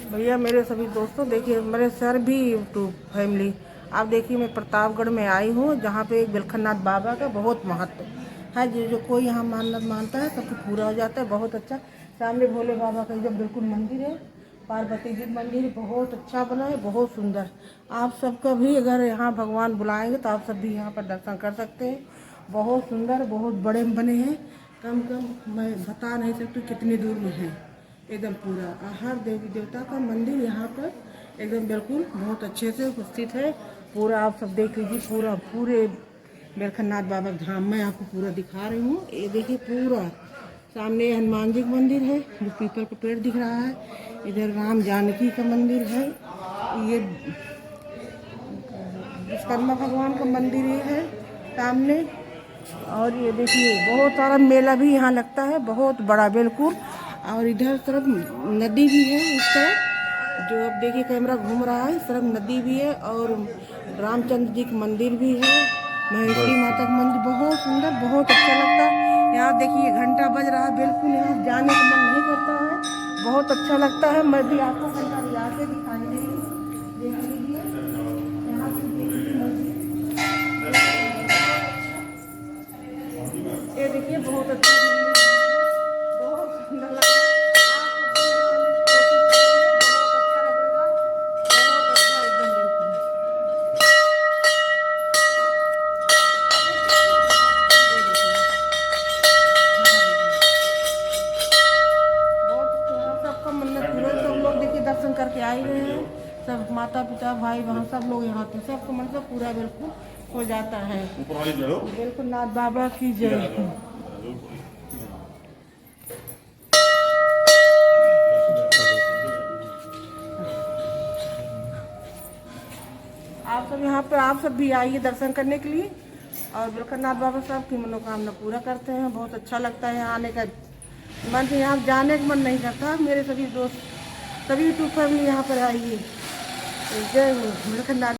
भैया मेरे सभी दोस्तों, देखिए मेरे सर भी यूट्यूब फैमिली, आप देखिए मैं प्रतापगढ़ में आई हूँ जहाँ पे एक बिलखनाथ बाबा का बहुत महत्व है। जो कोई यहाँ मानत मानता है सब कुछ पूरा हो जाता है। बहुत अच्छा सामने भोले बाबा का एकदम बिल्कुल मंदिर है, पार्वती जी मंदिर बहुत अच्छा बना है, बहुत सुंदर। आप सबका भी अगर यहाँ भगवान बुलाएंगे तो आप सब भी यहाँ पर दर्शन कर सकते हैं। बहुत सुंदर, बहुत बड़े बने हैं, कम मैं बता नहीं सकती कितनी दूर में है। एकदम पूरा हर देवी देवता का मंदिर यहाँ पर एकदम बिल्कुल बहुत अच्छे से उपस्थित है। पूरा आप सब देख लीजिए, पूरा पूरे बिलखनाथ बाबा धाम में आपको पूरा दिखा रही हूँ। ये देखिए पूरा सामने हनुमान जी का मंदिर है, जो पीपल का पेड़ दिख रहा है। इधर राम जानकी का मंदिर है, ये विश्वकर्मा भगवान का मंदिर ये है सामने। और ये देखिए बहुत सारा मेला भी यहाँ लगता है, बहुत बड़ा बिल्कुल। और इधर तरफ नदी भी है, इस तरफ जो आप देखिए कैमरा घूम रहा है, इस तरफ नदी भी है और रामचंद्र जी का मंदिर भी है, महेश्वरी माता का मंदिर बहुत सुंदर, बहुत अच्छा लगता है। यहाँ देखिए घंटा बज रहा है, बिल्कुल यहाँ जाने का मन नहीं करता है, बहुत अच्छा लगता है। मैं भी आपको घंटा बजा के दिखाई दे रही हूँ, देख लीजिए यहाँ से देखिए मस्जिद। ये देखिए बहुत अच्छा मंदिर है, बहुत सुंदर लग रहा है। सबका मन्नत पूरा, सब लोग देखिए दर्शन करके आए हुए हैं, सब माता पिता भाई बहन सब लोग यहाँ थे, सबका मन्नत पूरा बिल्कुल हो जाता है। बिल्कुल नाथ बाबा की जय। आप सब यहाँ पर आप सब भी आइए दर्शन करने के लिए, और बिलखनाथ बाबा साहब की मनोकामना पूरा करते हैं। बहुत अच्छा लगता है यहाँ आने का मन, यहाँ जाने का मन नहीं करता। मेरे सभी दोस्त सभी यूट्यूब फैमिली यहाँ पर आइए। जय हो बिलखनाथ।